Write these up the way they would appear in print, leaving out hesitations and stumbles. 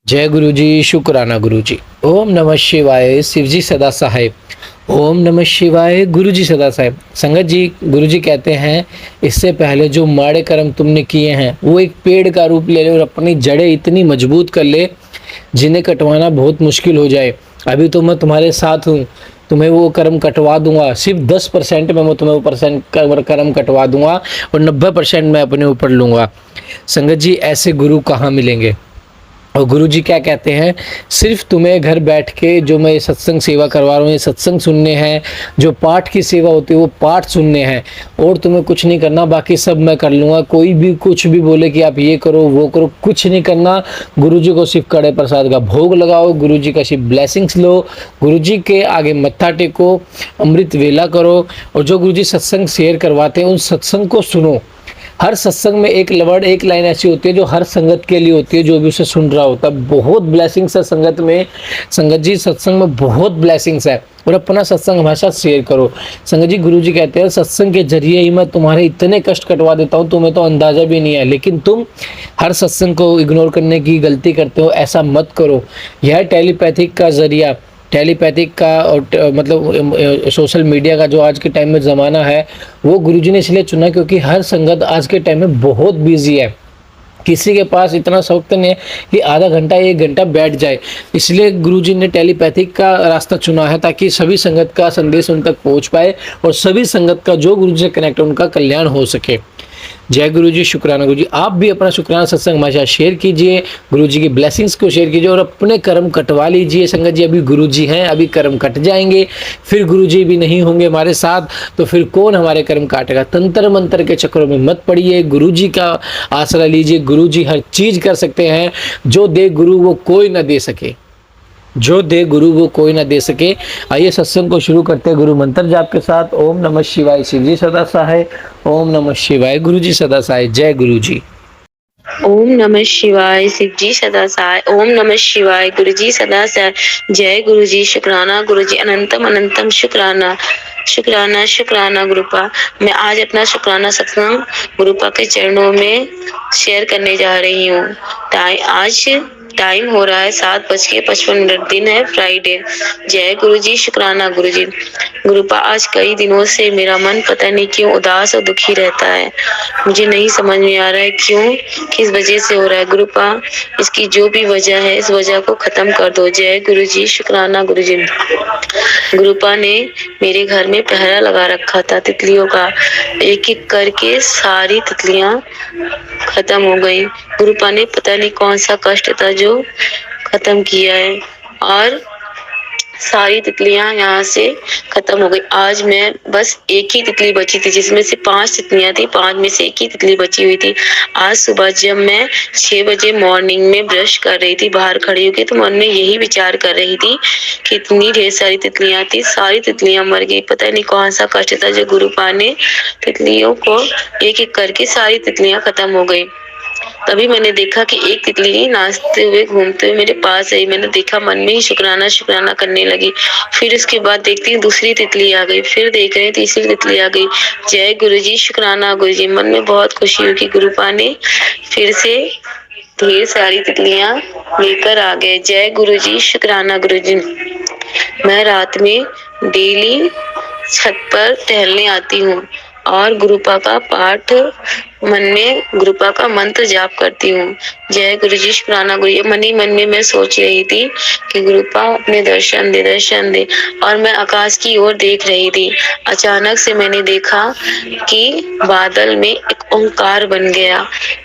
जय गुरु जी, शुक्राना गुरु जी। ओम नमः शिवाय, शिव जी सदा सहाय। ओम नमः शिवाय, गुरु जी सदा साहेब। संगत जी, गुरु जी कहते हैं इससे पहले जो माड़े कर्म तुमने किए हैं वो एक पेड़ का रूप ले ले और अपनी जड़ें इतनी मजबूत कर ले जिन्हें कटवाना बहुत मुश्किल हो जाए। अभी तो मैं तुम्हारे साथ हूँ, तुम्हें वो कर्म कटवा दूंगा। सिर्फ 10% में मैं तुम्हें वो परसेंट कर्म कटवा दूंगा और 90% मैं अपने ऊपर लूंगा। संगत जी, ऐसे गुरु कहाँ मिलेंगे? और गुरु जी क्या कहते हैं, सिर्फ तुम्हें घर बैठ के जो मैं ये सत्संग सेवा करवा रहा हूँ, ये सत्संग सुनने हैं, जो पाठ की सेवा होती है वो पाठ सुनने हैं, और तुम्हें कुछ नहीं करना, बाकी सब मैं कर लूँगा। कोई भी कुछ भी बोले कि आप ये करो वो करो, कुछ नहीं करना। गुरु जी को सिर्फ कड़े प्रसाद का भोग लगाओ, गुरु जी का सिर्फ ब्लेसिंग्स लो, गुरु जी के आगे मत्था टेको, अमृत वेला करो, और जो गुरु जी सत्संग शेयर करवाते हैं उन सत्संग को सुनो। हर सत्संग में एक वर्ड, एक लाइन ऐसी होती है जो हर संगत के लिए होती है, जो भी उसे सुन रहा होता है। बहुत ब्लेसिंग्स है संगत में। संगत जी, सत्संग में बहुत ब्लेसिंग्स है, और अपना सत्संग हमेशा शेयर करो। संगत जी, गुरु जी कहते हैं सत्संग के जरिए ही मैं तुम्हारे इतने कष्ट कटवा देता हूँ, तुम्हें तो अंदाजा भी नहीं है। लेकिन तुम हर सत्संग को इग्नोर करने की गलती करते हो, ऐसा मत करो। यह टेलीपैथिक का जरिया, टेलीपैथिक का और मतलब सोशल मीडिया का जो आज के टाइम में ज़माना है, वो गुरुजी ने इसलिए चुना क्योंकि हर संगत आज के टाइम में बहुत बिजी है। किसी के पास इतना वक्त नहीं है कि आधा घंटा 1 घंटा बैठ जाए। इसलिए गुरुजी ने टेलीपैथिक का रास्ता चुना है, ताकि सभी संगत का संदेश उन तक पहुंच पाए और सभी संगत का जो गुरुजी से कनेक्ट है उनका कल्याण हो सके। जय गुरु जी, शुक्राना गुरु जी। आप भी अपना शुक्राना सत्संग हमारे साथ शेयर कीजिए, गुरु जी की ब्लेसिंग्स को शेयर कीजिए और अपने कर्म कटवा लीजिए। संगत जी, अभी गुरु जी हैं, अभी कर्म कट जाएंगे, फिर गुरु जी भी नहीं होंगे हमारे साथ, तो फिर कौन हमारे कर्म काटेगा? तंत्र मंत्र के चक्रों में मत पड़िए, गुरु जी का आसरा लीजिए। गुरु जी हर चीज कर सकते हैं, जो दे गुरु वो कोई ना दे सके, जो दे गुरु वो कोई ना दे सके। आइए सत्संग को शुरू करते हैं गुरु मंत्र जाप के साथ। ओम नमः शिवाय, शिव जी सदा सहाय। ओम नमः शिवाय, गुरु जी सदा सहाय। जय गुरु जी। ओम नमः शिवाय, शिव जी सदा सहाय। ओम नमः शिवाय, गुरु जी सदा सहाय। जय गुरु जी, शुक्राना गुरु जी, अनंतम अनंतम शुक्राना। शुक्राना शुक्राना गुरुपा। मैं आज अपना शुक्राना सत्संग गुरुपा के चरणों में शेयर करने जा रही हूँ। आज टाइम हो रहा है 7:55, दिन है फ्राइडे। जय गुरु जी, शुक्राना गुरु जी। गुरुपा, आज कई दिनों से मेरा मन पता नहीं क्यों उदास और दुखी रहता है। मुझे नहीं समझ में आ रहा है क्यों, किस वजह से हो रहा है। गुरुपा, इसकी जो भी वजह है इस वजह को खत्म कर दो। जय गुरु जी, शुक्राना गुरु जी। गुरुपा ने मेरे घर में पहरा लगा रखा था तितलियों का, एक एक करके सारी तितलियां खत्म हो गई। गुरुपा ने पता नहीं कौन सा कष्ट था जो खत्म किया है, और सारी तितलियां यहाँ से खत्म हो गई। आज मैं बस एक ही तितली बची थी, जिसमें से 5 तितलियां थी, 5 में से एक ही तितली बची हुई थी। आज सुबह जब मैं 6 बजे मॉर्निंग में ब्रश कर रही थी बाहर खड़ी होकर, तो मन में यही विचार कर रही थी कि इतनी ढेर सारी तितलियां थी, सारी तितलियां मर गई। पता नहीं कौन सा कष्ट था जो गुरुपा ने तितलियों को एक एक करके सारी तितलियां खत्म हो गई। तभी मैंने देखा कि एक तितली नाचते हुए घूमते हुए मेरे पास आई। मैंने देखा, मन में ही शुक्राना शुक्राना करने लगी। फिर उसके बाद देखती हूँ दूसरी तितली आ गई, फिर देख रहे तीसरी तितली आ गई। जय गुरु जी, शुक्राना गुरु जी। मन में बहुत खुशी हुई कि गुरुपा ने फिर से ढेर सारी तितलियां लेकर आ गए। जय गुरु जी, शुक्राना गुरु जी। मैं रात में डेली छत पर टहलने आती हूँ और गुरुपा का पाठ मन में, गुरुपा का मंत्र जाप करती हूँ। जय गुरु जी, शुक्राना गुरु जी। मन ही मन में मैं सोच रही थी कि गुरुपा अपने दर्शन दे, दर्शन दे। और मैं आकाश की ओर देख रही थी। अचानक से मैंने देखा कि बादल में एक ओंकार बन गया।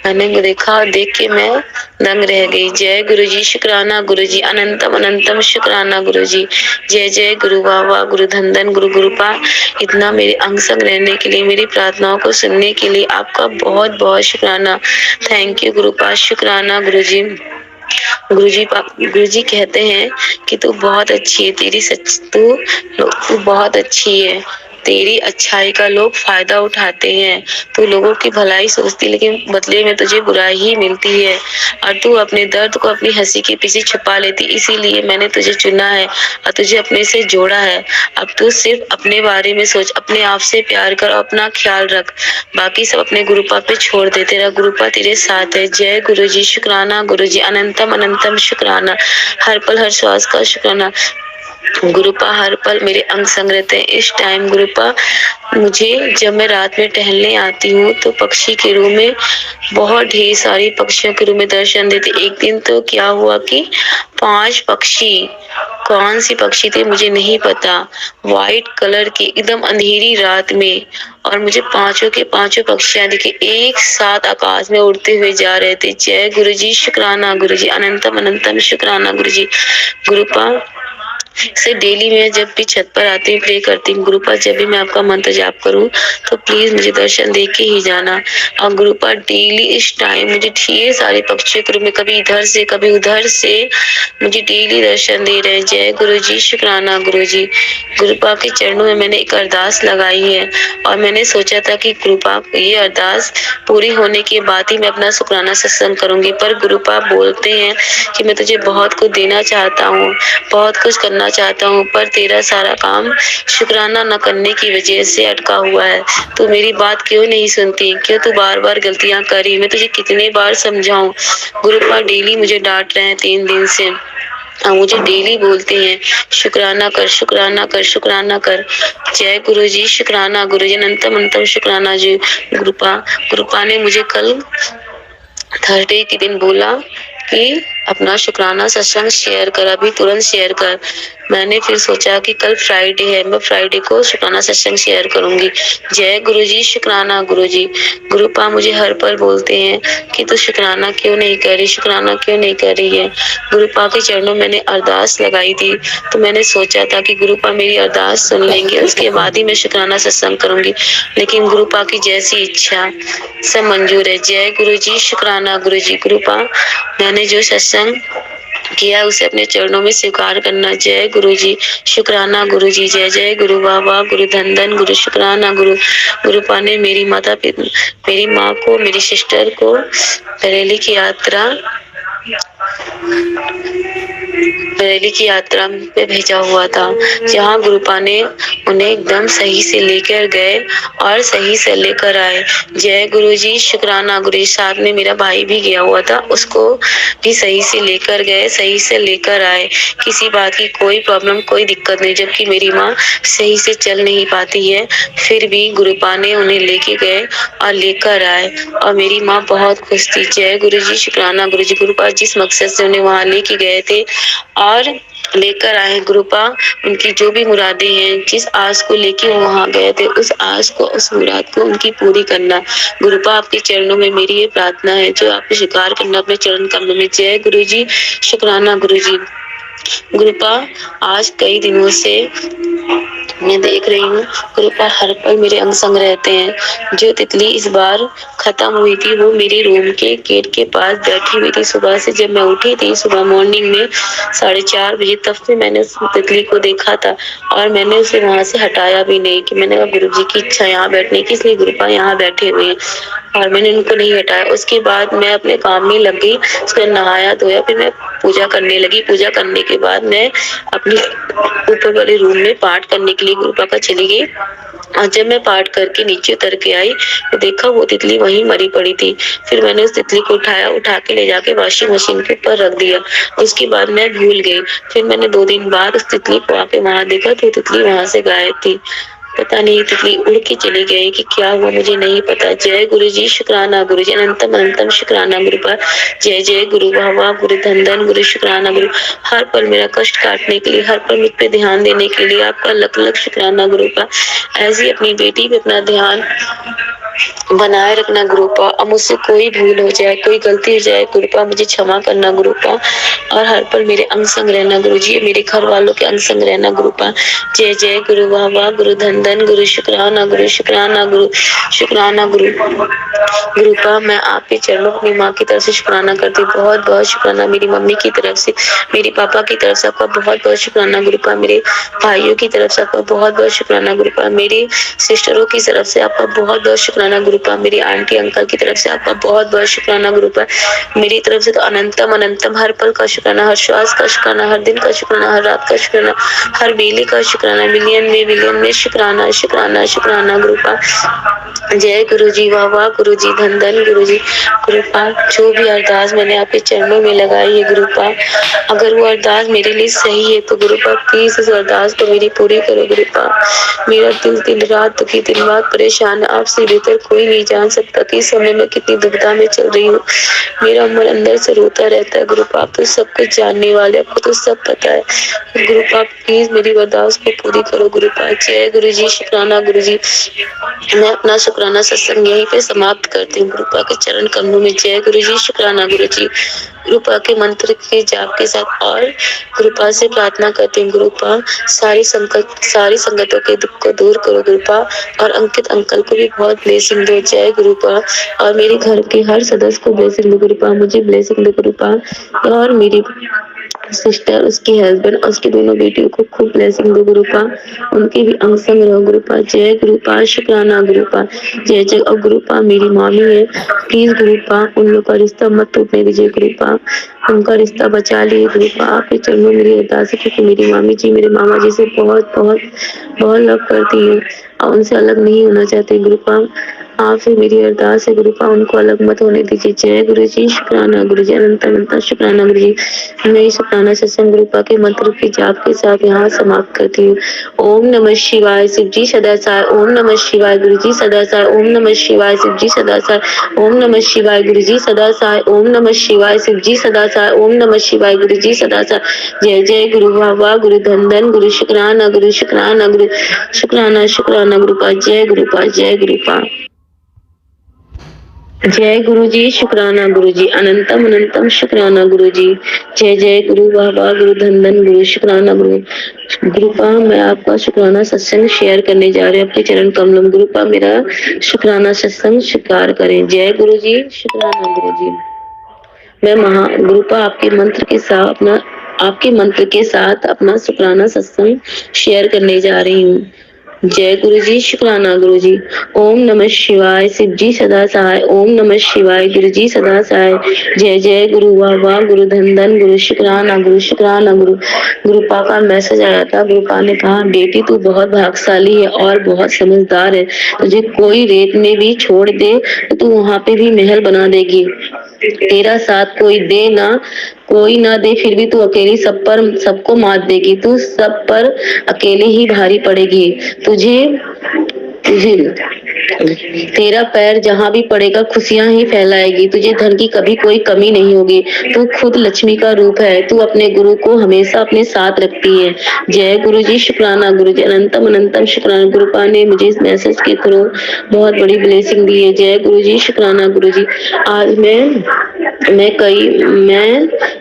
मैंने देखा और देख के मैं दंग रह गई। जय गुरु जी, शुक्राना गुरु जी, अनंतम अनंतम शुक्राना गुरु जी। जय जय गुरु बाबा, गुरु धंधन गुरु गुरुपा। इतना मेरे अंग संग रहने के लिए, मेरी प्रार्थनाओं को सुनने के लिए आपका बहुत बहुत शुक्राना। थैंक यू गुरुपा, शुक्राना गुरु जी। गुरु जी कहते हैं कि तू बहुत अच्छी है, तू बहुत अच्छी है। तेरी अच्छाई का लोग फायदा उठाते हैं। तू लोगों की भलाई सोचती लेकिन बदले में तुझे बुराई ही मिलती है और तू अपने दर्द को अपनी हंसी के पीछे छुपा लेती। इसीलिए मैंने तुझे चुना है और तुझे अपने से जोड़ा है। अब तू सिर्फ अपने बारे में सोच, अपने आप से प्यार कर और अपना ख्याल रख। बाकी सब अपने गुरुपा पे छोड़ दे। तेरा गुरुपा तेरे साथ है। जय गुरु जी। शुक्राना गुरु जी, अनंतम अनंतम शुक्राना। हर पल हर श्वास का शुक्राना। गुरुपा हर पल मेरे अंग संग रहते हैं। इस टाइम गुरुपा मुझे जब मैं रात में टहलने आती हूँ तो पक्षी के रूप में बहुत ढेर सारी पक्षियों के रूप में दर्शन देते। एक दिन तो क्या हुआ कि 5 पक्षी, कौन सी पक्षी थे मुझे नहीं पता, व्हाइट कलर की एकदम अंधेरी रात में, और मुझे पांचों के पांचों पक्षियां दिखे एक साथ आकाश में उड़ते हुए जा रहे थे। जय गुरु जी। शुक्राना गुरु जी, अनंतम अनंतम शुक्राना गुरु जी। गुरुपा से डेली मैं जब भी छत पर आती हूँ प्रे करती हूँ, गुरुपा जब भी मैं आपका मंत्र जाप करूँ तो प्लीज मुझे दर्शन दे के ही जाना। और गुरुपा डेली इस टाइम मुझे ढेर सारे पक्षियों के रूप में कभी इधर से कभी उधर से मुझे डेली दर्शन दे रहे हैं। जय गुरु जी। शुक्राना गुरु जी। गुरुपा के चरणों में मैंने एक अरदास लगाई है और मैंने सोचा था कि गुरुपा ये अरदास पूरी होने के बाद ही मैं अपना शुक्राना सत्संग करूंगी, पर गुरुपा बोलते हैं कि मैं तुझे बहुत कुछ देना चाहता हूँ, बहुत कुछ करना चाहता हूँ, पर तेरा सारा काम शुक्राना न करने की वजह से अटका हुआ है। तू मेरी बात क्यों नहीं सुनती? क्यों तू बार बार गलतियां करी? मैं तुझे कितने बार समझाऊं? गुरुपा डेली मुझे डांट रहे हैं 3 दिन से और मुझे डेली बोलते हैं शुक्राना कर, शुक्राना कर, शुक्राना कर। जय गुरु जी। शुक्राना गुरु जी, अनंतम अनंतम शुक्राना जी। गुरुपा ने मुझे कल थर्सडे के दिन बोला कि अपना शुक्राना सत्संग शेयर कर, अभी तुरंत शेयर कर। मैंने फिर सोचा कि कल फ्राइडे है, मैं फ्राइडे को शुक्राना सत्संग शेयर करूंगी। जय गुरु जी। शुक्राना गुरु जी। गुरुपा मुझे हर पल बोलते हैं कि तू शुक्राना क्यों नहीं कर रही, शुक्राना क्यों नहीं कर रही है। गुरुपा के चरणों मैंने अरदास लगाई थी तो मैंने सोचा था कि गुरुपा मेरी अरदास सुन लेंगे, उसके बाद ही मैं शुक्राना सत्संग करूंगी, लेकिन गुरुपा की जैसी इच्छा सब मंजूर है। जय गुरु जी। शुक्राना गुरु जी। गुरुपा मैंने जो सत्संग किया उसे अपने चरणों में स्वीकार करना। जय गुरु जी। शुक्राना गुरु जी। जय जय गुरु बाबा, गुरु धन गुरु। शुक्राना गुरु। गुरुपा ने मेरी मेरी माँ को, मेरी सिस्टर को बरेली की यात्रा पे भेजा हुआ था, जहाँ गुरुपा ने उन्हें एकदम सही से लेकर गए और सही से लेकर आए। जय गुरु जी। शुक्राना गुरु जी। साथ में मेरा भाई भी गया हुआ था, उसको भी सही से लेकर गए, सही से लेकर आए। किसी बात की कोई प्रॉब्लम, कोई दिक्कत नहीं। जबकि मेरी माँ सही से चल नहीं पाती है, फिर भी गुरुपा ने उन्हें लेके गए और लेकर आए और मेरी माँ बहुत खुश थी। जय गुरु जी। शुक्राना गुरु जी। गुरुपा जिस मकसद से उन्हें वहां लेके गए थे और लेकर आए, गुरुपा उनकी जो भी मुरादें हैं, जिस आस को लेके वो वहां गए थे, उस आस को, उस मुराद को उनकी पूरी करना। गुरुपा आपके चरणों में मेरी ये प्रार्थना है जो आप स्वीकार करना अपने चरण कमलों में। जय गुरु जी। शुक्राना गुरु जी। गुरुपा आज कई दिनों से मैं देख रही हूँ गुरुपा हर पल मेरे अंग संग रहते हैं। जो तितली इस बार खत्म हुई थी वो मेरे रूम के गेट के पास बैठी हुई थी। सुबह से जब मैं उठी थी, सुबह मॉर्निंग में 4:30 बजे, तब से मैंने उस तितली को देखा था और मैंने उसे वहां से हटाया भी नहीं कि मैंने कहा गुरुजी की इच्छा यहाँ बैठने की, इसलिए गुरुपा यहाँ बैठे हुए हैं और मैंने उनको नहीं हटाया। उसके बाद मैं अपने काम में लग गई, उसको नहाया धोया, फिर मैं पूजा करने लगी। पूजा करने के बाद मैं अपने ऊपर वाले रूम में पाठ करने के लिए गुरुपा का चली गई और जब मैं पाठ करके नीचे उतर के आई तो देखा वो तितली वहीं मरी पड़ी थी। फिर मैंने उस तितली को उठा के ले जाके वॉशिंग मशीन के ऊपर रख दिया। उसके बाद मैं भूल गई। फिर मैंने 2 दिन बाद उस तितली को आके वहां देखा तो तितली वहां से गायब थी। पता नहीं तितली उड़ के चली गई कि क्या हुआ, मुझे नहीं पता। जय गुरु जी। शुक्राना गुरु जी। अनंतम अनंतम शुक्राना गुरुपा। जय जय गुरु बाबा, गुरु धन गुरु। शुक्राना गुरु। हर पल मेरा कष्ट काटने के लिए, हर पल मुझ पे ध्यान देने के लिए आपका लख लख शुक्राना गुरुपा। ऐसी अपनी बेटी पे अपना ध्यान बनाए रखना गुरुपा। अब मुझसे कोई भूल हो जाए, कोई गलती हो जाए गुरुपा, मुझे क्षमा करना गुरुपा। और हर पल मेरे अंग संग रहना गुरु जी, मेरे घर वालों के अंग संग रहना गुरुपा। जय जय गुरु बाबा, गुरु धन धन, गुरु शुक्राना, गुरु शुक्राना, गुरु शुक्राना, गुरु गुरुपा। मैं आपके चरणों अपनी माँ की तरफ से शुक्राना करती हूँ, बहुत बहुत शुक्राना। मेरी मम्मी की तरफ से, मेरे पापा की तरफ से आपका बहुत बहुत शुक्राना गुरुपा। मेरे भाइयों की तरफ से आपका बहुत बहुत शुक्राना गुरुपा। मेरी सिस्टरों की तरफ से आपका बहुत बहुत शुक्राना गुरुपा। मेरी आंटी अंकल की तरफ से आपका बहुत बहुत शुक्राना गुरुपा। मेरी तरफ से तो अनंतम अनंतम हर पल का शुक्राना, हर श्वास का शुक्राना, हर दिन का शुक्राना, हर रात का शुक्राना, हर बेले का शुक्राना, मिलियन में शुक्राना शुक्राना शुक्राना गुरुपा। जय गुरु जी बाबा, गुरु जी धन धन, गुरु जी गुरुपा। जो भी अरदास मैंने आपके चरणों में लगाई है गुरुपा, अगर वो अरदास मेरे लिए सही है तो गुरुपा प्लीज उस अरदास को मेरी पूरी करो गुरुपा। मेरा दिल दिन रात दुखी, दिन रात परेशान है, आपसे बेहतर कोई नहीं जान सकता कि इस समय मैं कितनी दुविधा में चल रही हूँ। मेरा मन अंदर से रोता रहता है गुरुपा। आप तो सब कुछ जानने वाले, आपको तो सब पता है गुरुपा। प्लीज मेरी अरदास को पूरी करो गुरुपा। जय गुरु जी, शुक्राना गुरु जी। मैं अपना शुक्राना सत्संग यहीं पे समाप्त करती हूँ गुरुपा के चरण कमलों में। जय गुरु जी, शुक्राना गुरु जी। गुरुपा के मंत्र के जाप के साथ और गुरुपा से प्रार्थना करती हूँ गुरुपा, सारी संगतों के दुख को दूर करो गुरुपा। और अंकित अंकल को भी बहुत ब्लेसिंग दो। जय गुरुपा। और मेरे घर के हर सदस्य को ब्लेसिंग दो गुरुपा, मुझे ब्लेसिंग दो गुरुपा। और मेरी सिस्टर, उसके हस्बैंड, उसकी दोनों बेटियों को खूब ब्लेसिंग दो गुरुपा, उनके भी अंग संग रहो गुरुपा। जय गुरुपा, शुक्राना गुरुपा। जय जय। और गुरुपा मेरी मामी है, प्लीज गुरुपा उन लोग का रिश्ता मत टूटने दीजिए गुरुपा, उनका रिश्ता बचा लिए गुरुपा। आपके चरणों मेरी अरदास है, क्योंकि मेरी मामी जी मेरे मामा जी से बहुत बहुत बहुत लव करती है और उनसे अलग नहीं होना चाहती गुरुपा। आपसे मेरी अरदास है गुरुपा, उनको अलग मत होने दीजिए। जय गुरु जी, शुक्राना गुरु जी, अनंत अनंत शुक्राना गुरु जी। मैं इस शुक्राना सत्संग गुरुपा के मंत्र के जाप के साथ यहाँ समाप्त करती हूँ। ओम नमः शिवाय, शिव जी सदा साय। ओम नमः शिवाय, गुरु जी सदा साय। ओम नमः शिवाय, शिव जी सदा साय। ओम नमः शिवाय, गुरु जी सदा साय। ओम नमः शिवाय, शिव जी सदा साय। ओम नमः शिवाय, गुरु जी सदा साय। जय जय गुरु बाबा, गुरु धन धन, गुरु शुक्राना, गुरु शुक्राना, गुरु शुक्राना शुक्राना गुरुपा। जय गुरुपा, जय गुरुपा। जय गुरु जी, शुक्राना गुरु जी, अनंतम अनंतम शुक्राना गुरु जी। जय जय गुरु बाबा, गुरु धन धन, गुरु शुक्राना गुरु गुरुपा। मैं आपका शुक्राना सत्संग शेयर करने जा रहे हैं अपने चरण कमलों में। गुरुपा मेरा शुक्राना सत्संग स्वीकार करें। जय गुरु जी, शुक्राना गुरु जी। मैं गुरुपा आपके मंत्र के साथ अपना शुक्राना सत्संग शेयर करने जा रही हूँ। जय गुरु जी, शुक्राना गुरु जी। ओम नमः शिवाय, शिव जी सदा सहाय। ओम नमः शिवाय, गुरु जी सदा सहाय। जय जय गुरु बाबा, गुरु धन धन, गुरु शुक्राना, गुरु शुक्राना गुरु। गुरुपा का मैसेज आया था। गुरुपा ने कहा, बेटी तू बहुत भाग्यशाली है और बहुत समझदार है, तुझे कोई रेत में भी छोड़ दे तो तू वहाँ पे भी महल बना देगी। तेरा साथ कोई ना दे, फिर भी तू अकेली सबको मात देगी। तू सब पर अकेले ही भारी पड़ेगी। तुझे तेरा पैर जहाँ भी पड़ेगा खुशियां ही फैलाएगी। तुझे धन की कभी कोई कमी नहीं होगी। तू खुद लक्ष्मी का रूप है। तू अपने गुरु को हमेशा अपने साथ रखती है। जय गुरु जी, शुक्राना गुरु जी, अनंतम अनंतम शुक्राना। गुरुपा ने मुझे इस मैसेज के थ्रू बहुत बड़ी ब्लेसिंग दी है। जय गुरु जी, शुक्राना गुरु जी। आज मैं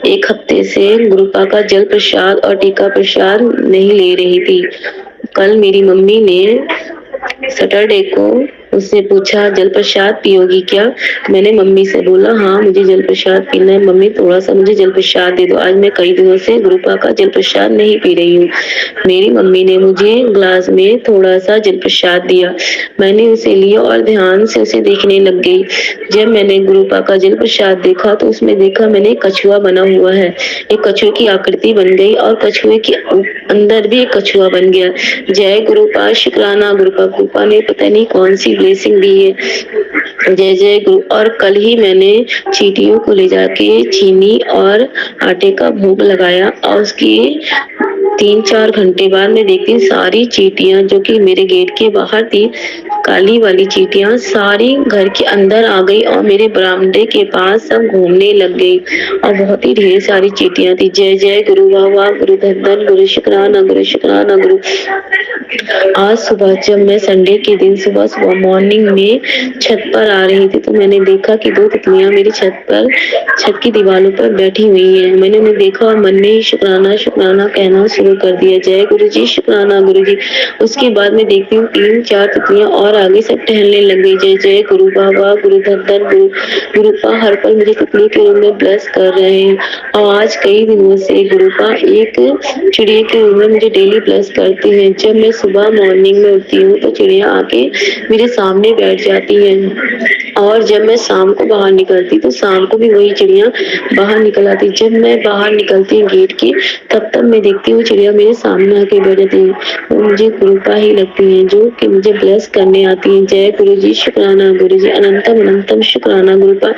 एक हफ्ते से गुरुपा का जल प्रसाद और टीका प्रसाद नहीं ले रही थी। कल मेरी मम्मी ने सैटरडे को उससे पूछा, जल प्रसाद पियोगी क्या? मैंने मम्मी से बोला, हाँ मुझे जल प्रसाद पीना है मम्मी, थोड़ा सा मुझे जल प्रसाद दे दो। आज मैं कई दिनों से गुरुपा का जल प्रसाद नहीं पी रही हूँ। मेरी मम्मी ने मुझे ग्लास में थोड़ा सा जल प्रसाद दिया। मैंने उसे लिया और ध्यान से उसे देखने लग गई। जब मैंने गुरुपा का जल प्रसाद देखा तो उसमें देखा मैंने कछुआ बना हुआ है। एक कछुए की आकृति बन गई और कछुए के अंदर भी एक कछुआ बन गया। जय गुरुपा, शुक्राना गुरुपा। गुरुपा ने पता नहीं कौन सी ब्लेसिंग दी है। जय जय गुरु। और कल ही मैंने चींटियों को ले जाके चीनी और आटे का भोग लगाया और उसकी 3-4 घंटे बाद मैं देखती हूँ सारी चींटियाँ जो कि मेरे गेट के बाहर थी, काली वाली चींटियाँ सारी घर के अंदर आ गई और मेरे बरामदे के पास सब घूमने लग गई और बहुत ही ढेर सारी चींटियाँ थी। जय जय गुरु वाह वाह, गुरु धन धन, गुरु शुक्राना, गुरु शुक्राना, गुरु। आज सुबह जब मैं संडे के दिन सुबह मॉर्निंग में छत पर आ रही थी तो मैंने देखा कि 2 तितलियाँ मेरी छत की दीवारों पर बैठी हुई हैं। मैंने उन्हें देखा और मन में ही शुक्राना शुक्राना कहना शुरू कर दिया। जय गुरुजी, शुक्राना गुरुजी। उसके बाद मैं देखती हूँ 3-4 तितलियाँ और आगे सब टहलने लग गई। जय जय गुरु बाबा, गुरु धन धन, गुरुपा हर पल मुझे तितली के रूप में ब्लेस कर रहे हैं और आज कई दिनों से गुरुपा एक चिड़िया के रूप में मुझे डेली ब्लेस करती है। जब मैं सुबह मॉर्निंग में उठती हूँ तो चिड़िया आके मेरे सामने बैठ जाती है और जब मैं शाम को बाहर निकलती तो शाम को भी वही चिड़िया बाहर निकल आती। जब मैं बाहर निकलती हूँ गेट के तब मैं देखती हूँ चिड़िया मेरे सामने आके बैठ जाती है। वो मुझे गुरुपा ही लगती हैं जो कि मुझे ब्लेस करने आती हैं। जय गुरुजी, शुक्राना गुरुजी, अनंतम अनंतम शुक्राना गुरुपा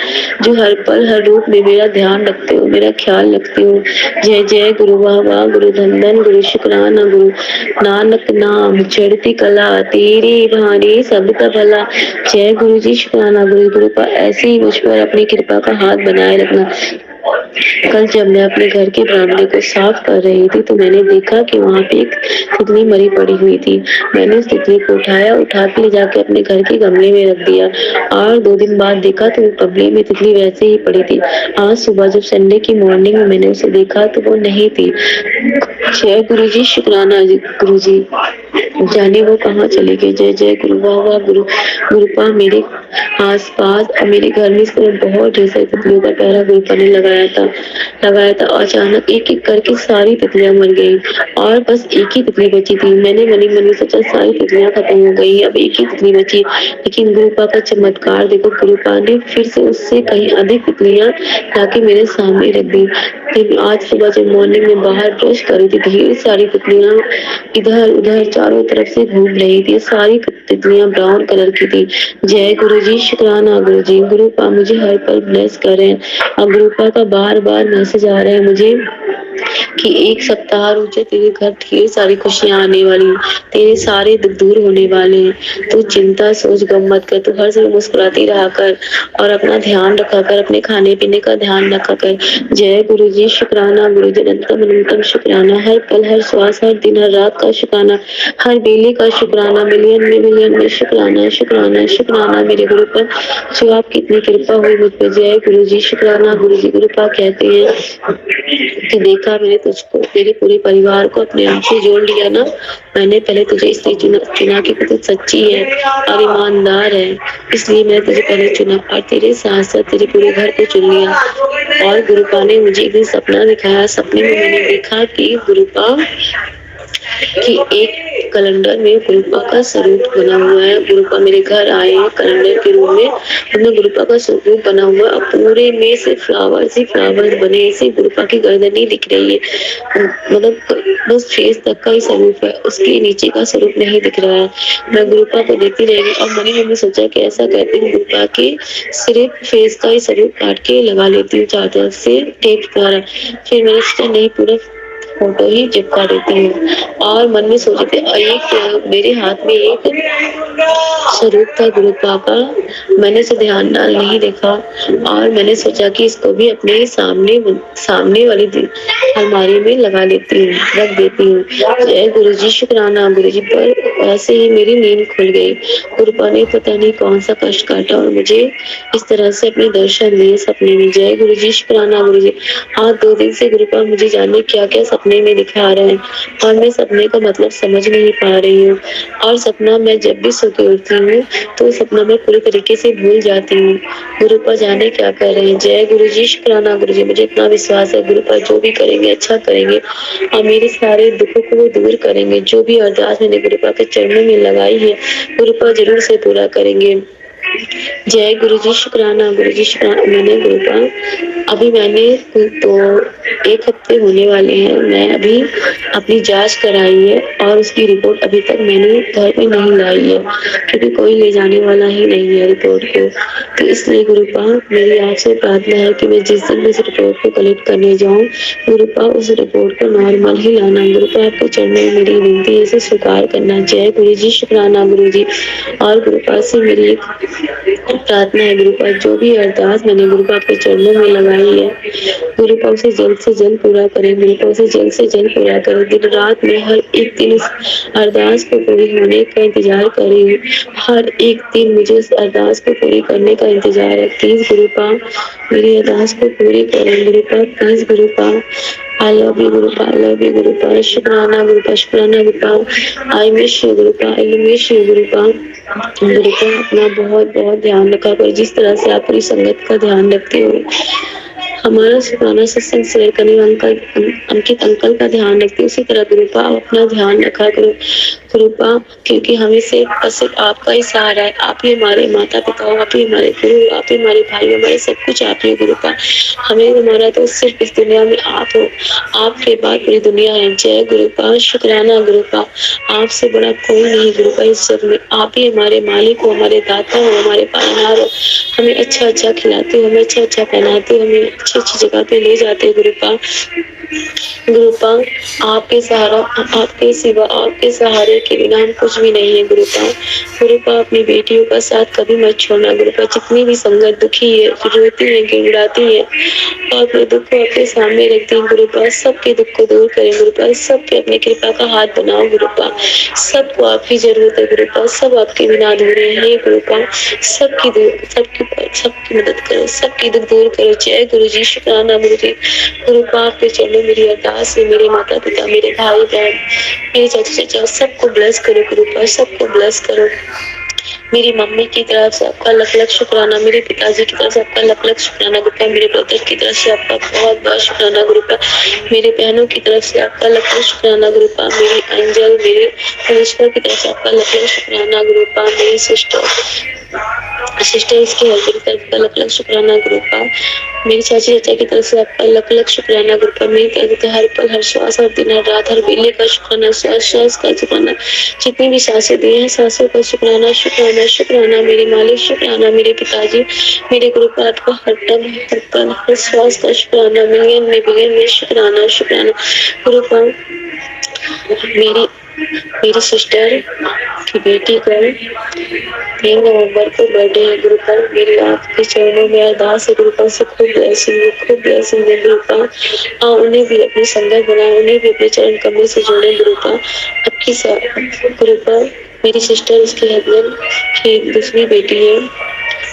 जो हर पल हर रूप में मेरा ध्यान रखते हो, मेरा ख्याल रखते हो। जय जय गुरु बाबा, गुरु धन धन, गुरु शुक्राना गुरु। नानक नाम चढ़ती कला तेरी भानी सबका भला। जय गुरु जी, शुक्राना गुरु। गुरुपा ऐसे ही मुझ पर अपनी कृपा का हाथ बनाए रखना। कल जब मैं अपने घर के बरामदे को साफ कर रही थी तो मैंने देखा कि वहाँ पे एक तितली मरी पड़ी हुई थी। मैंने उस तितली को उठा के ले जाके अपने घर के गमले में रख दिया और 2 दिन बाद देखा तो गमले में तितली वैसे ही पड़ी थी। आज सुबह जब संडे की मॉर्निंग में मैंने उसे देखा तो वो नहीं थी। जय गुरु जी, शुक्राना गुरु जी। जाने वो कहाँ चले गए। जय जय गुरु वाह वाह, गुरु गुरुपा मेरे आसपास और मेरे घर में इस तरह बहुत ढेर सारी तितलियों का पहरा गुरुपा ने लगाया था। अचानक एक एक करके सारी तितलियां मर गई और बस एक ही तितली बची थी। मैंने मन ही मन में सोचा सारी तितलियां खत्म हो गई, अब एक ही तितली बची। लेकिन गुरुपा का चमत्कार देखो, गुरुपा ने फिर से उससे कहीं अधिक तितलियां लाके मेरे सामने रख दी। फिर आज सुबह जब मॉर्निंग में बाहर ब्रश कर रही थी, ढेर सारी तितलियां इधर उधर चारों तरफ से घूम रही थी। सारी तितलियां ब्राउन कलर की थी। जय गुरु जी, शुक्राना गुरु जी। गुरुपा मुझे हर पल ब्लेस करें और गुरुपा का बार बार मैसेज आ रहा है मुझे कि 1 सप्ताह रुक जा, तेरे घर ढेर सारी खुशियां आने वाली, तेरे सारे दुख दूर होने वाले हैं। तू चिंता सोच गम मत कर, तू हर समय मुस्कुराती रहा कर और अपना ध्यान रखा कर, अपने खाने पीने का ध्यान रखा कर। जय गुरु जी, शुक्राना गुरु जी, अनंतम अनंतम शुक्राना। हर पल हर श्वास हर दिन हर रात का शुक्राना, हर बेले का शुक्राना, मिलियन में शुक्राना शुक्राना शुक्राना मेरे गुरु पर जो आपकी इतनी कृपा हुई मुझ पर। जय गुरु जी, शुक्राना गुरु जी। गुरुपा कहते हैं कि देखा मैंने तुझको, तेरे पूरे परिवार को अपने आप से जोड़ लिया ना। मैंने पहले तुझे इसलिए चुना कि तू सच्ची है और ईमानदार है, इसलिए मैंने तुझे पहले चुना और तेरे साथ साथ तेरे पूरे घर को चुन लिया। और गुरुपा ने मुझे एक दिन सपना दिखाया। सपने में मैंने देखा कि गुरुपा कि एक कैलेंडर में गुरुपा का स्वरूप बना हुआ है। गुरुपा मेरे घर आए हैं कैलेंडर के रूप में, उनमें गुरुपा का स्वरूप बना हुआ है। पूरे में से फ्लावर्स ही फ्लावर्स बने, ऐसे गुरुपा की गर्दन नहीं दिख रही है, मतलब बस फेस तक का ही स्वरूप है, उसके नीचे का स्वरूप नहीं दिख रहा है। मैं गुरुपा को देखती रहेगी और मन ही मन में सोचा कि ऐसा करती हूँ गुरुपा के सिर्फ फेस का ही स्वरूप काट के लगा लेती हूँ चार तरफ से टेप द्वारा। फिर मैंने सोचा नहीं, पूरा फोटो ही चिपका देती हूँ और मन में सोच रही थी। एक मेरे हाथ में एक स्वरूप था गुरुपा का, मैंने इसे ध्यान डाल नहीं देखा और मैंने सोचा कि इसको भी अपने सामने वाली अलमारी में लगा लेती हूँ, रख देती हूँ। जय गुरु जी, शुक्राना गुरु जी। पर ऐसे ही मेरी नींद खुल गई। गुरुपा ने पता नहीं कौन सा कष्ट काटा और मुझे इस तरह से अपने दर्शन दिए सपने में। जय गुरु जी, शुक्राना गुरु जी। आज 2 दिन से गुरुपा मुझे जाने क्या क्या सपने में दिखा रहे हैं और मैं सपने का मतलब समझ नहीं पा रही हूँ। और सपना मैं जब भी सो के उठती हूँ तो सपना मैं पूरी तरीके से भूल जाती हूँ। गुरुपा जाने क्या कर रहे हैं। जय गुरु जी, शुक्राना गुरु जी। मुझे इतना विश्वास है गुरुपा जो भी करेंगे अच्छा करेंगे और मेरे सारे दुखों को वो दूर करेंगे। जो भी अरदास मैंने गुरुपा के चरणों में लगाई है गुरुपा जरूर से पूरा करेंगे। जय गुरु जी, शुक्राना गुरु जी, शुक्राना। मैंने गुरुपा अभी मैंने तो 1 हफ्ते होने वाले हैं, मैं अभी अपनी जांच कराई है और उसकी रिपोर्ट अभी तक मैंने घर पे नहीं लाई है, क्योंकि कोई ले जाने वाला ही नहीं है रिपोर्ट को। तो इसलिए गुरुपा मेरी आपसे प्रार्थना है कि मैं जिस दिन इस रिपोर्ट को कलेक्ट करने जाऊँ, गुरुपा उस रिपोर्ट को नॉर्मल ही लाना। गुरुपा आपके चरणों में मेरी विनती है, इसे स्वीकार करना। जय गुरु जी, शुक्राना गुरु जी। और गुरुपा से मेरी एक प्रार्थना है, गुरुपा जो भी अरदास मैंने गुरुपा आपके चरणों में लगाई है, गुरुपा उसे जल्द से जल्द पूरा करें। गुरुपा उसे जल्द से जल्द पूरा करें। दिन रात में हर एक दिन इस अरदास को पूरी होने का इंतजार कर रही हूँ। हर एक दिन मुझे इस अरदास को पूरी करने का इंतजार है। प्लीज गुरुपा मेरी अरदास को पूरी करें। Gurupa please Gurupa, I love you Gurupa, I love you Gurupa. शुक्राना गुरुपा, शुक्राना Gurupa. I miss you Gurupa, I miss you Gurupa. Gurupa अपना बहुत बहुत ध्यान रखा करो, जिस तरह से आप पूरी संगत का ध्यान रखते हो। हमारा पुराना सत्संग शेयर करने वाले अंकित अंकल का ध्यान रखते, उसी तरह गुरुपा अपना ध्यान रखा करो गुरुपा, क्योंकि हमें सिर्फ आपका ही सहारा है। आप ही हमारे माता पिता हो, आप ही हमारे गुरु, आप ही हमारे भाई, हमारे सब कुछ आप ही गुरुपा। हमें हमारा तो सिर्फ इस दुनिया में आप हो, आपके बाद पूरी दुनिया है। जय गुरुपा, शुक्राना गुरुपा। आपसे बड़ा कोई नहीं गुरुपा इस जग में। आप ही हमारे मालिक हो, हमारे दाता हो, हमारे पालनहार हो। हमें अच्छा अच्छा खिलाते हो, हमें अच्छा अच्छा पहनाते हो, हमें अच्छी अच्छी जगह पे ले जाते हो गुरुपा। गुरुपा आपके सहारा, आपके सिवा, आपके सहारे के बिना हम कुछ भी नहीं है गुरुपा। गुरुपा अपनी बेटियों का साथ कभी मत छोड़ना गुरुपा। जितनी भी संगत दुखी है, रोती है, गिड़गिड़ाती है और अपने दुख को आपके सामने रखती है गुरुपा, सबके दुख को दूर करें गुरुपा। सबके अपने कृपा का हाथ बनाओ गुरुपा। सबको आपकी जरूरत है गुरुपा, सब आपके बिना अधूरे हैं गुरुपा। सबकी मदद करो, सबकी दुख दूर करो। जय गुरु जी, शुक्राना गुरु जी। गुरुपा आपके चरणों मेरी अरदास है, मेरे माता पिता, मेरे भाई बहन, मेरे चाचा चाचा, सबको ब्लेस करो गुरुपा, सबको ब्लेस करो। मेरी मम्मी की तरफ से आपका लख लख शुक्राना, मेरे पिताजी की तरफ से आपका लख लख शुक्राना गुरुपा, मेरे ब्रदर की तरफ से आपका बहुत बहुत शुक्राना गुरुपा, मेरे बहनों की तरफ से आपका लख लख शुक्राना गुरुपा, मेरी अंजल, मेरे परमेश्वर की तरफ से आपका लख लख शुक्राना गुरुपा, मेरी सिस्टर इसके हस्बैंड की तरफ का लख लख शुक्राना गुरुपा, मेरी चाची चाचा की तरफ से आपका लख लख शुक्राना गुरुपा, मेरी तरफ से हर पल, हर श्वास, हर दिन, हर रात, हर वेले का शुक्राना, श्वास श्वास का शुक्राना, जितनी भी सांसें दी हैं सांसों का शुक्राना, शुक्राना शुक्राना मेरे मालिक, शुक्राना मेरे पिताजी, मेरे गुरुपा आपका हर पल, हर पल, हर श्वास का शुक्राना, मिलियन में शुक्राना, शुक्राना गुरुपा। मेरी सिस्टर की बेटी का 3 नवंबर को बर्थडे है गुरुपा, मेरी आपके चरणों में अरदास है गुरुपा से खूब ब्लेसिंग दे गुरुपा। उन्हें भी अपनी संगत बनाए, उन्हें भी अपने चरण कमल से जोड़े गुरुपा। आपकी गुरुपा मेरी सिस्टर, उसके हस्बैंड की दूसरी बेटी है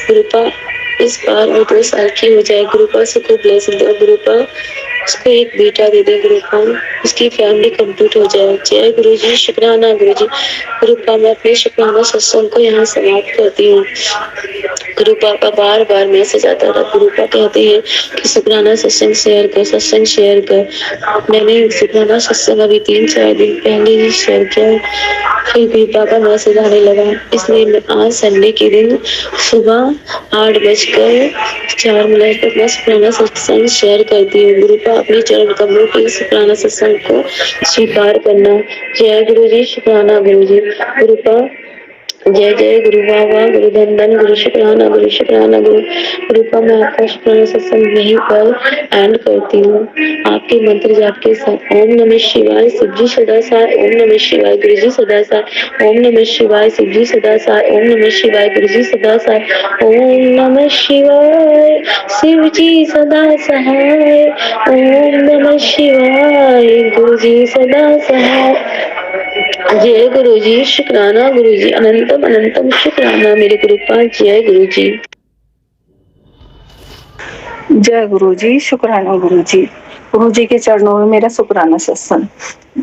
गुरुपा, इस बार वो 2 साल की हो जाए गुरुपा, से खूब ब्लेसिंग दो गुरुपा। उसको एक बेटा दे दे गुरुपा, उसकी फैमिली कंप्लीट हो जाए। जय गुरु जी, शुक्राना गुरु जी। गुरुपा मैं अपने शुक्राना सत्संग को यहाँ समाप्त करती हूँ। गुरुपा का बार बार मैसेज आता था, गुरुपा कहते हैं कि शुक्राना सत्संग शेयर कर। मैंने शुक्राना सत्संग अभी 3-4 दिन पहले ही शेयर किया, फिर गुरुपा का मैसेज आने लगा। इसलिए मैं आज संडे के दिन सुबह 8:04 तक मैं शुक्राना सत्संग शेयर करती हूँ। गुरुपा अपने चरण कमलों के शुक्राना सत्संग को स्वीकार करना। जय गुरु जी, शुक्राना गुरु जी। गुरुपा जय जय गुरु बाबा, गुरु धन गुरु शुक्राना गुरु। गुरुपा मैं आपका शुक्राना सत्संग यहीं पर एंड करती हूँ आपके मंत्र जाप के साथ। ओम नमः शिवाय, शिव जी सदा साय। ओम नमः शिवाय, गुरु जी सदा साय। ओम नमः शिवाय, शिव जी सदा साय। ओम नमः शिवाय, गुरु जी सदा साय। ओम नमः शिवाय, शिव जी सदा सहाय। ओम नमः शिवाय, गुरु जी सदा सहाय। जय गुरु जी, शुक्राना गुरु जी, अनंतम अनंतम शुक्राना मेरे गुरुपा। जय गुरु जी। जय गुरु जी, शुक्राना गुरु जी। गुरु जी के चरणों में मेरा शुक्राना सत्संग।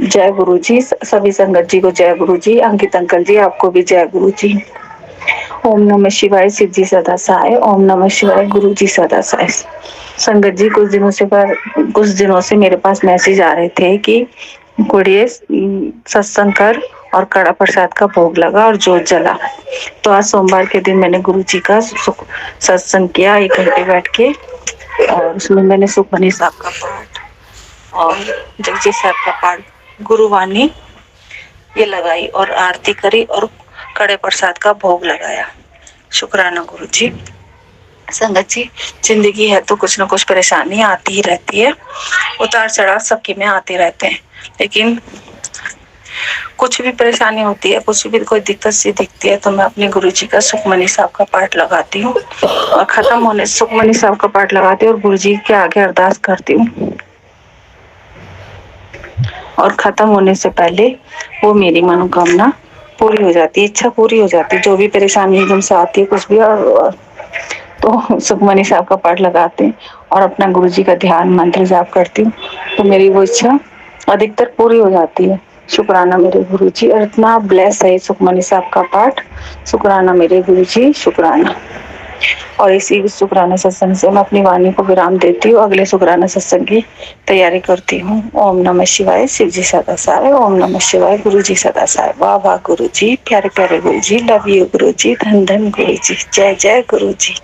जय गुरु जी, सभी संगत जी को जय गुरु जी। अंकित अंकल जी आपको भी जय गुरु जी। ओम नमः शिवाय, शिव जी सदा सहाय। ओम नमः शिवाय, गुरु जी सदा सहाय। संगत जी कुछ दिनों से मेरे पास मैसेज आ रहे थे कि गुड़िए सत्संग कर और कड़ा प्रसाद का भोग लगा और जोत जला। तो आज सोमवार के दिन मैंने गुरु जी का सत्संग किया 1 घंटे बैठ के, और उसमें मैंने सुखमनी साहब का पाठ और जगजीत साहब का पाठ गुरुवाणी ये लगाई और आरती करी और कड़े प्रसाद का भोग लगाया। शुक्राना गुरु जी। संगत जी, जिंदगी है तो कुछ ना कुछ परेशानी आती ही रहती है, उतार चढ़ाव सबकी में आते रहते हैं, लेकिन कुछ भी परेशानी होती है, कुछ भी कोई दिक्कत सी दिखती है तो मैं अपने गुरु जी का सुखमनी साहब का पाठ लगाती हूँ और खत्म होने सुखमनी साहब का पाठ लगाती हूँ और गुरु जी के आगे अरदास करती हूँ और खत्म होने से पहले वो मेरी मनोकामना पूरी हो जाती है, इच्छा पूरी हो जाती है। जो भी परेशानी एकदम से आती है कुछ भी और तो सुखमनी साहब का पाठ लगाते हैं और अपना गुरु जी का ध्यान मंत्र जाप करती हूँ तो मेरी वो इच्छा अधिकतर पूरी हो जाती है। शुक्राना मेरे गुरु जी। और इतना ब्लेस है सुखमनी साहब का पाठ। शुक्राना मेरे गुरु जी, शुक्राना। और इसी शुक्राना सत्संग से मैं अपनी वाणी को विराम देती हूँ, अगले शुक्राना सत्संग की तैयारी करती हूँ। ओम नमः शिवाय, शिव जी सदा साय। ओम नमः शिवाय, गुरु जी सदा साय। वाह वाह गुरु जी, प्यारे प्यारे गुरु जी, लव यू गुरु जी, धन धन गुरु जी, जय जय गुरु जी,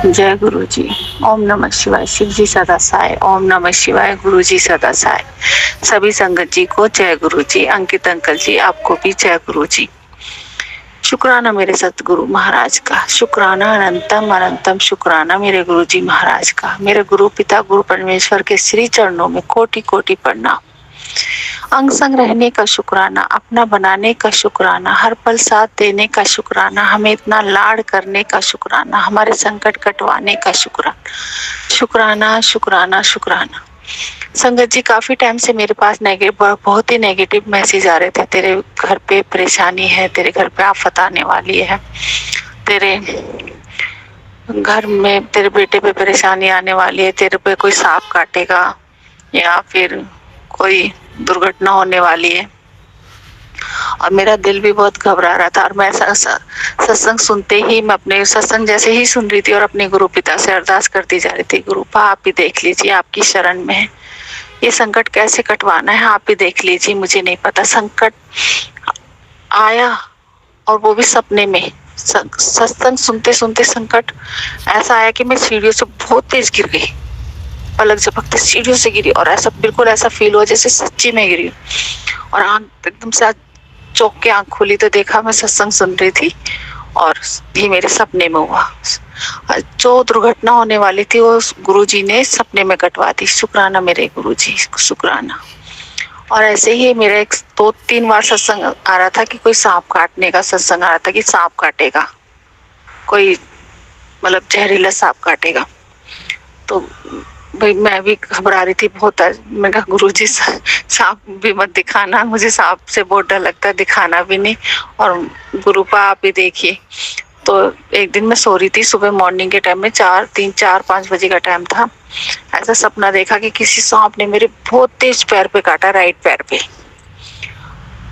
जय गुरु जी। ओम नमः शिवाय, शिव जी सदा साय। ओम नमः शिवाय, गुरु जी सदा साय। सभी संगत जी को जय गुरु जी। अंकित अंकल जी आपको भी जय गुरु जी। शुक्राना मेरे सतगुरु महाराज का, शुक्राना अनंतम अनंतम शुक्राना मेरे गुरु जी महाराज का। मेरे गुरु पिता गुरु परमेश्वर के श्री चरणों में कोटि कोटि प्रणाम। अंग संग रहने का शुक्राना, अपना बनाने का शुक्राना, हर पल साथ देने का शुक्राना, हमें इतना लाड करने का शुक्राना, हमारे संकट कटवाने का शुक्राना, शुक्राना शुक्राना शुक्राना। संगत जी, काफी टाइम से मेरे पास बहुत ही नेगेटिव मैसेज आ रहे थे। तेरे घर पे परेशानी है, तेरे घर पे आफत आने वाली है, तेरे घर में तेरे बेटे पे परेशानी आने वाली है, तेरे पे कोई सांप काटेगा या फिर कोई दुर्घटना होने वाली है। और मेरा दिल भी बहुत घबरा रहा था और मैं सत्संग सुनते ही, मैं अपने सत्संग जैसे ही सुन रही थी और अपने गुरु पिता से अरदास करती जा रही थी, गुरुपा आप ही देख लीजिए, आपकी शरण में है, ये संकट कैसे कटवाना है आप ही देख लीजिए, मुझे नहीं पता। संकट आया और वो भी सपने में। सत्संग सुनते सुनते संकट ऐसा आया कि मैं सीढ़ियों से बहुत तेज गिर गई, पलक झपकते सीढ़ियों से गिरी और ऐसा बिल्कुल ऐसा फील हुआ जैसे सच्ची में गिरी। और आंख एकदम से चौंक के आंख खोली तो देखा मैं सत्संग सुन रही थी और ये मेरे सपने में हुआ। जो दुर्घटना होने वाली थी वो गुरुजी ने सपने में कटवा दी। शुक्राना मेरे गुरुजी, शुक्राना। और ऐसे ही मेरा 2-3 बार सत्संग आ रहा था कि कोई सांप काटने का सत्संग आ रहा था कि सांप काटेगा, कोई मतलब जहरीला सांप काटेगा। तो भाई मैं भी घबरा रही थी बहुत। मैं कहा गुरुजी सांप भी मत दिखाना, मुझे सांप से बहुत डर लगता है, दिखाना भी नहीं, और गुरुपा आप ही देखिए। तो एक दिन मैं सो रही थी, सुबह मॉर्निंग के टाइम में 4-5 बजे का टाइम था। ऐसा सपना देखा कि किसी सांप ने मेरे बहुत तेज पैर पे काटा, राइट पैर पे,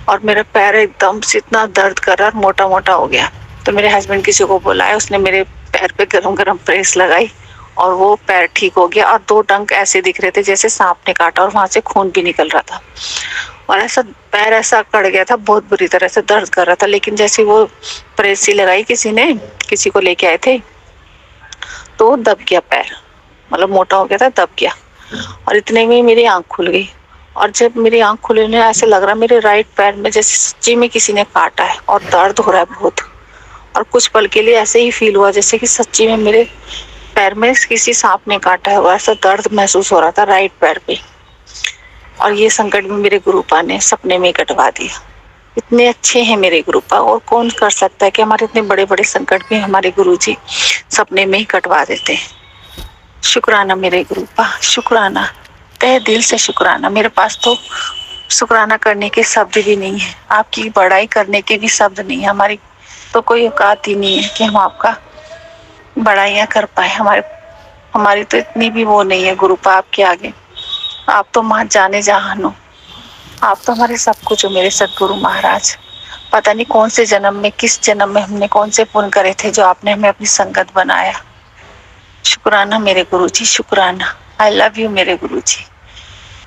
और मेरा पैर एकदम से इतना दर्द कर रहा, मोटा मोटा हो गया। तो मेरे हस्बैंड किसी को बुलाया, उसने मेरे पैर पे गरम गरम प्रेस लगाई और वो पैर ठीक हो गया। और 2 डंक ऐसे दिख रहे थे जैसे सांप ने काटा और वहां से खून भी निकल रहा था और ऐसा पैर ऐसा कट गया था, बहुत बुरी तरह से दर्द कर रहा था। लेकिन जैसे वो प्रेस सी लगाई किसी ने, किसी को लेके आए थे, तो दब गया पैर, मतलब मोटा हो गया था, दब गया। और इतने में मेरी आंख खुल गई और जब मेरी आंख खुलने ऐसे लग रहा मेरे राइट पैर में जैसे सच्ची में किसी ने काटा है और दर्द हो रहा है बहुत। और कुछ पल के लिए ऐसे ही फील हुआ जैसे कि सच्ची में मेरे पैर में किसी सांप ने काटा है, ऐसा दर्द महसूस हो रहा था राइट पैर पे। और ये संकट भी मेरे गुरुपा ने सपने में कटवा दिया। इतने अच्छे हैं मेरे गुरुपा, और कौन कर सकता है कि हमारे इतने बड़े बड़े संकट भी हमारे गुरुजी सपने में ही कटवा देते हैं। शुक्राना मेरे गुरुपा, शुक्राना, तहे दिल से शुक्राना। मेरे पास तो शुक्राना करने के शब्द भी नहीं है, आपकी बड़ाई करने के भी शब्द नहीं है। हमारी तो कोई औकात ही नहीं है कि हम आपका बड़ाइयाँ कर पाए। हमारी तो इतनी भी वो नहीं है गुरुपा आपके आगे। आप तो मां जाने जहान हो, आप तो हमारे सब कुछ हो मेरे सतगुरु महाराज। पता नहीं कौन से जन्म में, किस जन्म में हमने कौन से पुण्य करे थे जो आपने हमें अपनी संगत बनाया। शुक्राना मेरे गुरुजी, शुक्राना। आई लव यू मेरे गुरुजी।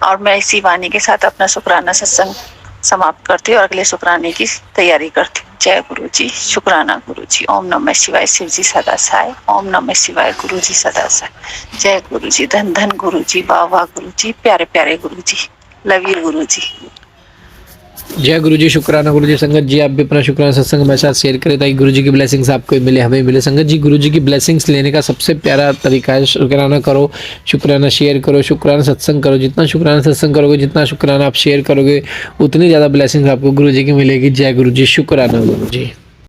और मैं इसी वाणी के साथ अपना शुक्राना सत्संग समाप्त करती हूँ और अगले शुक्राने की तैयारी करती हूँ। जय गुरु जी, शुक्राना गुरु जी। ओम नमः शिवाय, शिव जी सदा सहाय। ओम नमः शिवाय, गुरु जी सदा सहाय। जय गुरु जी, धन धन गुरु जी, वाह वाह गुरु जी, प्यारे प्यारे गुरु जी, लव यू गुरु जी। जय गुरु जी, शुक्राना गुरु जी। संगत जी आप भी अपना शुक्राना सत्संग हमारे साथ शेयर करें ताकि गुरु जी की ब्लेसिंग्स आपको मिले, हमें मिले। संगत जी गुरु जी की ब्लेसिंग्स लेने का सबसे प्यारा तरीका है शुक्राना करो, शुक्राना शेयर करो, शुक्राना सत्संग करो। जितना शुक्राना सत्संग करोगे, जितना शुक्राना आप शेयर करोगे, उतनी ज़्यादा ब्लेसिंग्स आपको गुरु जी की मिलेगी। जय गुरु जी, शुक्राना गुरु जी।